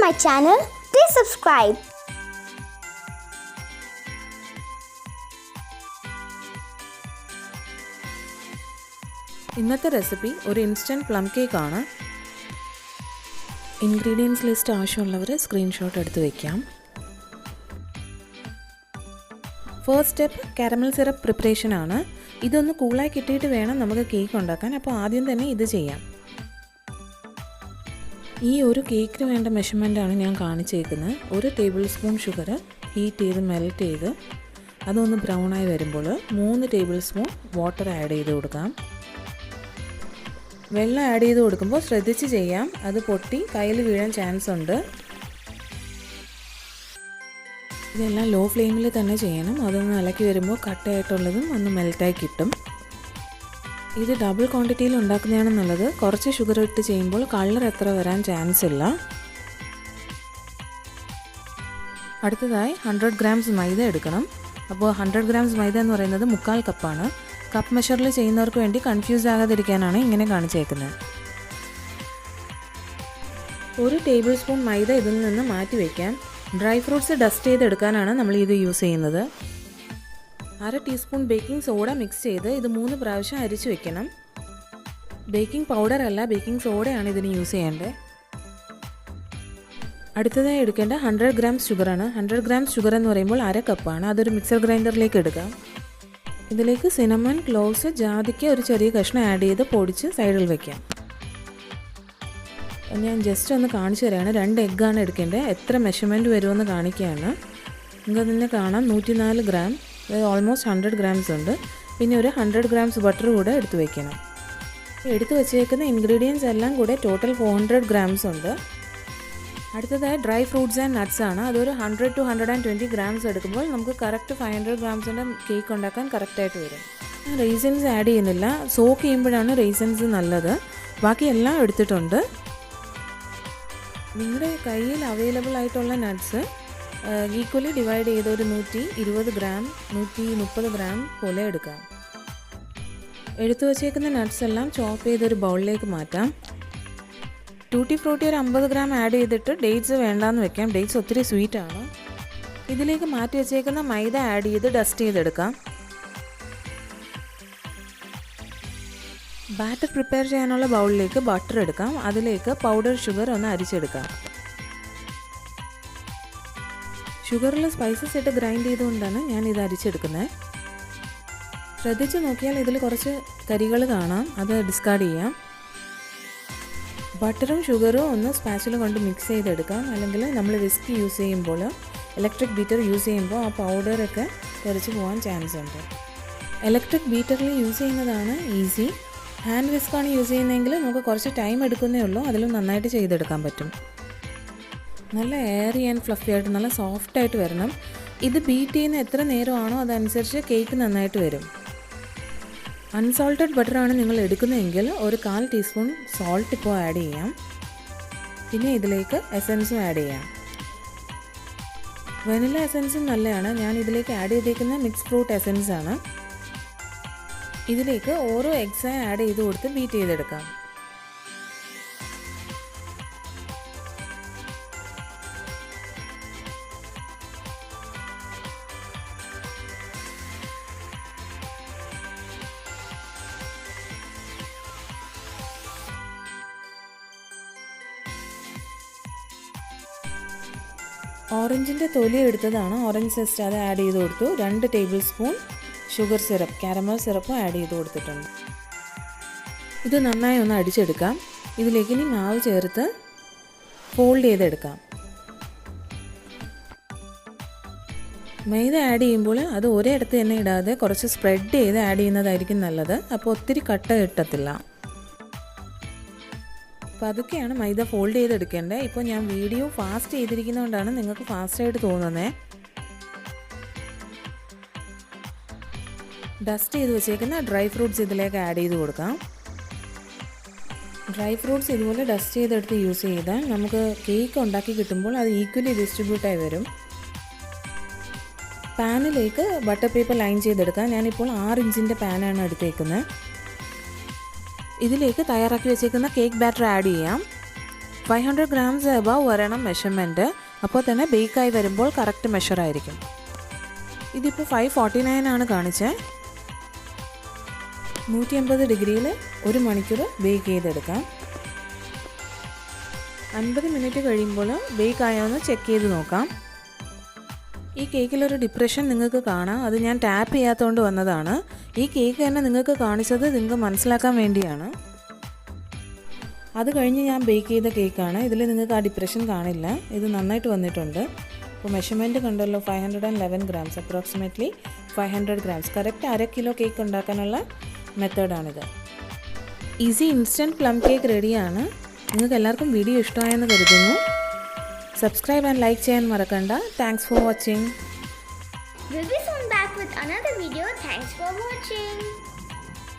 my channel. Please subscribe. ഇന്നത്തെ recipe ഒരു instant plum cake ആണ്. ഇൻഗ്രീഡിയൻസ് ലിസ്റ്റ് ആവശ്യമുള്ളവർ സ്ക്രീൻഷോട്ട് എടുത്ത് വയ്ക്കാം. First step caramel syrup preparation ആണ്. ഇതൊന്ന് കൂളായി കിട്ടിയിട്ട് വേണം നമുക്ക് കേക്ക് ഉണ്ടാക്കാൻ. അപ്പോൾ ആദ്യം തന്നെ ഇത് ചെയ്യാം. ഈ ഒരു കേക്കിന് വേണ്ട മെഷർമെൻറ്റാണ് ഞാൻ കാണിച്ചേക്കുന്നത്. 1 ടേബിൾ സ്പൂൺ ഷുഗർ ഹീറ്റ് ചെയ്ത് മെൽറ്റ് ചെയ്ത് അതൊന്ന് ബ്രൗണായി വരുമ്പോൾ 3 ടേബിൾ സ്പൂൺ വാട്ടർ ആഡ് ചെയ്ത് കൊടുക്കാം. വെള്ളം ആഡ് ചെയ്ത് കൊടുക്കുമ്പോൾ ശ്രദ്ധിച്ച് ചെയ്യാം, അത് പൊട്ടി കയ്യിൽ വീഴാൻ ചാൻസ് ഉണ്ട്. ഇതെല്ലാം ലോ ഫ്ലെയിമിൽ തന്നെ ചെയ്യണം. അതൊന്ന് ഇളക്കി വരുമ്പോൾ കട്ടയായിട്ടുള്ളതും ഒന്ന് മെൽറ്റായി കിട്ടും. ഇത് ഡബിൾ ക്വാണ്ടിറ്റിയിൽ ഉണ്ടാക്കുന്നതാണ് നല്ലത്. കുറച്ച് ഷുഗർ ഇട്ട് ചെയ്യുമ്പോൾ കളർ എത്ര വരാൻ ചാൻസ് ഇല്ല. അടുത്തതായി 100 ഗ്രാംസ് മൈദ എടുക്കണം. അപ്പോൾ 100 ഗ്രാംസ് മൈദ എന്ന് പറയുന്നത് 1/4 കപ്പാണ്. കപ്പ് മെഷറിൽ ചെയ്യുന്നവർക്ക് വേണ്ടി കൺഫ്യൂസ് ആകാതിരിക്കാനാണ് ഇങ്ങനെ കാണിച്ചേക്കുന്നത്. 1 ടേബിൾ സ്പൂൺ മൈദ ഇതിൽ നിന്ന് മാറ്റി വയ്ക്കാം. ഡ്രൈ ഫ്രൂട്ട്സ് ഡസ്റ്റ് ചെയ്തെടുക്കാനാണ് നമ്മൾ ഇത് യൂസ് ചെയ്യുന്നത്. 1/2 ടീസ്പൂൺ ബേക്കിംഗ് സോഡ മിക്സ് ചെയ്ത് ഇത് 3 പ്രാവശ്യം അരിച്ചു വെക്കണം. ബേക്കിംഗ് പൗഡർ അല്ല, ബേക്കിംഗ് സോഡയാണ് ഇതിന് യൂസ് ചെയ്യേണ്ടത്. അടുത്തതായി എടുക്കേണ്ട 100 ഗ്രാംസ് ഷുഗറാണ്. 100 ഗ്രാംസ് ഷുഗർ എന്ന് പറയുമ്പോൾ 1/2 കപ്പാണ്. അതൊരു മിക്സർ ഗ്രൈൻഡറിലേക്ക് എടുക്കാം. ഇതിലേക്ക് സിനമൺ, ക്ലോവ്സ്, ജാതിക്ക ഒരു ചെറിയ കഷ്ണം ആഡ് ചെയ്ത് പൊടിച്ച് സൈഡിൽ വയ്ക്കാം. ഞാൻ ജസ്റ്റ് ഒന്ന് കാണിച്ചു തരാണ്. 2 എഗ്ഗാണ് എടുക്കേണ്ടത്. എത്ര മെഷർമെൻറ്റ് വരുമെന്ന് കാണിക്കുകയാണ്. നിങ്ങൾക്ക് തന്നെ കാണാം 104 ഗ്രാം, അതായത് ഓൾമോസ്റ്റ് 100 ഗ്രാംസ് ഉണ്ട്. പിന്നെ ഒരു 100 ഗ്രാംസ് ബട്ടർ കൂടെ എടുത്ത് വയ്ക്കണം. എടുത്ത് വെച്ചേക്കുന്ന ഇൻഗ്രീഡിയൻസ് എല്ലാം കൂടെ ടോട്ടൽ 400 ഗ്രാംസ് ഉണ്ട്. അടുത്തതായി ഡ്രൈ ഫ്രൂട്ട്സ് ആൻഡ് നട്ട്സ് ആണ്. അതൊരു 100 to 120 ഗ്രാംസ് എടുക്കുമ്പോൾ നമുക്ക് കറക്റ്റ് 500 ഗ്രാംസിൻ്റെ കേക്ക് ഉണ്ടാക്കാൻ കറക്റ്റായിട്ട് വരും. റേസിൻസ് ആഡ് ചെയ്യുന്നില്ല. സോക്ക് ചെയ്യുമ്പോഴാണ് റേസിൻസ് നല്ലത്. ബാക്കി എല്ലാം എടുത്തിട്ടുണ്ട്. നിങ്ങളുടെ കയ്യിൽ അവൈലബിൾ ആയിട്ടുള്ള നട്ട്സ് ഈക്വലി ഡിവൈഡ് ചെയ്ത് ഒരു 120 ഗ്രാം 130 ഗ്രാം പോലെ എടുക്കാം. എടുത്തു വച്ചേക്കുന്ന നട്ട്സ് എല്ലാം ചോപ്പ് ചെയ്തൊരു ബൗളിലേക്ക് മാറ്റാം. ടൂട്ടി ഫ്രൂട്ടി ഒരു 50 ഗ്രാം ആഡ് ചെയ്തിട്ട് ഡേറ്റ്സ് വേണ്ടാന്ന് വെക്കാം. ഡേറ്റ്സ് ഒത്തിരി സ്വീറ്റാണ്. ഇതിലേക്ക് മാറ്റി വെച്ചേക്കുന്ന മൈദ ആഡ് ചെയ്ത് ഡസ്റ്റ് ചെയ്തെടുക്കാം. ബാറ്റർ പ്രിപ്പയർ ചെയ്യാനുള്ള ബൗളിലേക്ക് ബട്ടർ എടുക്കാം. അതിലേക്ക് പൗഡർ ഷുഗർ ഒന്ന് അരിച്ചെടുക്കാം. ഷുഗറിൽ സ്പൈസസ് ഇട്ട് ഗ്രൈൻഡ് ചെയ്തുകൊണ്ടാണ് ഞാൻ ഇത് അരിച്ചെടുക്കുന്നത്. ശ്രദ്ധിച്ച് നോക്കിയാൽ ഇതിൽ കുറച്ച് തരികൾ കാണാം, അത് ഡിസ്കാർഡ് ചെയ്യാം. ബട്ടറും ഷുഗറും ഒന്ന് സ്പാച്ചില കൊണ്ട് മിക്സ് ചെയ്തെടുക്കാം. അല്ലെങ്കിൽ നമ്മൾ വിസ്ക് യൂസ് ചെയ്യുമ്പോൾ, ഇലക്ട്രിക് ബീറ്റർ യൂസ് ചെയ്യുമ്പോൾ ആ പൗഡറൊക്കെ തെറിച്ച് പോകാൻ ചാൻസ് ഉണ്ട്. ഇലക്ട്രിക് ബീറ്ററിൽ യൂസ് ചെയ്യുന്നതാണ് ഈസി. ഹാൻഡ് വിസ്കാണ് യൂസ് ചെയ്യുന്നതെങ്കിൽ നമുക്ക് കുറച്ച് ടൈം എടുക്കുന്നേ ഉള്ളൂ. അതിലും നന്നായിട്ട് ചെയ്തെടുക്കാൻ പറ്റും. നല്ല എയറി ആൻഡ് ഫ്ലഫി ആയിട്ട് നല്ല സോഫ്റ്റായിട്ട് വരണം. ഇത് ബീറ്റ് ചെയ്യുന്ന എത്ര നേരമാണോ അതനുസരിച്ച് കേക്ക് നന്നായിട്ട് വരും. അൺസോൾട്ടഡ് ബട്ടറാണ് നിങ്ങൾ എടുക്കുന്നതെങ്കിൽ ഒരു 1/4 ടീസ്പൂൺ സോൾട്ട് ഇപ്പോൾ ആഡ് ചെയ്യാം. പിന്നെ ഇതിലേക്ക് എസൻസും ആഡ് ചെയ്യാം. വെനില എസൻസും നല്ലതാണ്. ഞാൻ ഇതിലേക്ക് ആഡ് ചെയ്തേക്കുന്ന മിക്സ് ഫ്രൂട്ട് എസൻസ് ആണ്. ഇതിലേക്ക് ഓരോ എഗ്സ് ആഡ് ചെയ്ത് കൊടുത്ത് ബീറ്റ് ചെയ്തെടുക്കാം. ഓറഞ്ചിൻ്റെ തൊലി എടുത്തതാണ്, ഓറഞ്ച് സെസ്റ്റ്, അത് ആഡ് ചെയ്ത് കൊടുത്തു. 2 tablespoon sugar syrup, caramel സിറപ്പും ആഡ് ചെയ്ത് കൊടുത്തിട്ടുണ്ട്. ഇത് നന്നായി ഒന്ന് അടിച്ചെടുക്കാം. ഇതിലേക്ക് ഇനി മാവ് ചേർത്ത് ഫോൾഡ് ചെയ്തെടുക്കാം. മൈദ ആഡ് ചെയ്യുമ്പോൾ അത് ഒരിടത്ത് തന്നെ ഇടാതെ കുറച്ച് സ്പ്രെഡ് ചെയ്ത് ആഡ് ചെയ്യുന്നതായിരിക്കും നല്ലത്. അപ്പോൾ ഒത്തിരി കട്ട കിട്ടത്തില്ല. അപ്പോൾ അതൊക്കെയാണ് മൈദ ഫോൾഡ് ചെയ്തെടുക്കേണ്ടത്. ഇപ്പോൾ ഞാൻ വീഡിയോ ഫാസ്റ്റ് ചെയ്തിരിക്കുന്നതുകൊണ്ടാണ് നിങ്ങൾക്ക് ഫാസ്റ്റായിട്ട് തോന്നുന്നത്. ഡസ്റ്റ് ചെയ്ത് വെച്ചേക്കുന്ന ഡ്രൈ ഫ്രൂട്ട്സ് ഇതിലേക്ക് ആഡ് ചെയ്ത് കൊടുക്കാം. ഡ്രൈ ഫ്രൂട്ട്സ് ഇതുപോലെ ഡസ്റ്റ് ചെയ്തെടുത്ത് യൂസ് ചെയ്താൽ നമുക്ക് കേക്ക് ഉണ്ടാക്കി കിട്ടുമ്പോൾ അത് ഈക്വലി ഡിസ്ട്രിബ്യൂട്ടായി വരും. പാനിലേക്ക് ബട്ടർ പേപ്പർ ലൈൻ ചെയ്തെടുക്കാം. ഞാനിപ്പോൾ 6 ഇഞ്ചിൻ്റെ പാനാണ് എടുത്തേക്കുന്നത്. ഇതിലേക്ക് തയ്യാറാക്കി വെച്ചേക്കുന്ന കേക്ക് ബാറ്റർ ആഡ് ചെയ്യാം. 500 grams എബവ് വരണം മെഷർമെൻറ്റ്. അപ്പോൾ തന്നെ ബേക്കായി വരുമ്പോൾ കറക്റ്റ് മെഷറായിരിക്കും. ഇതിപ്പോൾ 549 ആണ് കാണിച്ചത്. 180 ഡിഗ്രിയിൽ 1 മണിക്കൂർ ബേക്ക് ചെയ്തെടുക്കാം. 50 മിനിറ്റ് കഴിയുമ്പോൾ ബേക്ക് ആയോന്ന് ചെക്ക് ചെയ്ത് നോക്കാം. ഈ കേക്കിലൊരു ഡിപ്രഷൻ നിങ്ങൾക്ക് കാണാം. അത് ഞാൻ ടാപ്പ് ചെയ്യാത്തതുകൊണ്ട് വന്നതാണ്. ഈ കേക്ക് തന്നെ നിങ്ങൾക്ക് കാണിച്ചത് നിങ്ങൾക്ക് മനസ്സിലാക്കാൻ വേണ്ടിയാണ്. അത് കഴിഞ്ഞ് ഞാൻ ബേക്ക് ചെയ്ത കേക്കാണ്. ഇതിൽ നിങ്ങൾക്ക് ആ ഡിപ്രഷൻ കാണില്ല. ഇത് നന്നായിട്ട് വന്നിട്ടുണ്ട്. അപ്പോൾ മെഷർമെൻറ്റ് കണ്ടല്ലോ, 511 grams, approximately 500 grams. Correct 1/2 kilo cake ഉണ്ടാക്കാനുള്ള മെത്തേഡാണിത്. ഈസി ഇൻസ്റ്റൻറ്റ് പ്ലം കേക്ക് റെഡിയാണ്. നിങ്ങൾക്ക് എല്ലാവർക്കും വീഡിയോ ഇഷ്ടമായെന്ന് കരുതുന്നു. സബ്സ്ക്രൈബ് ആൻഡ് ലൈക്ക് ചെയ്യാൻ മറക്കണ്ട. Thanks for watching. We'll be soon back with another video. Thanks for watching.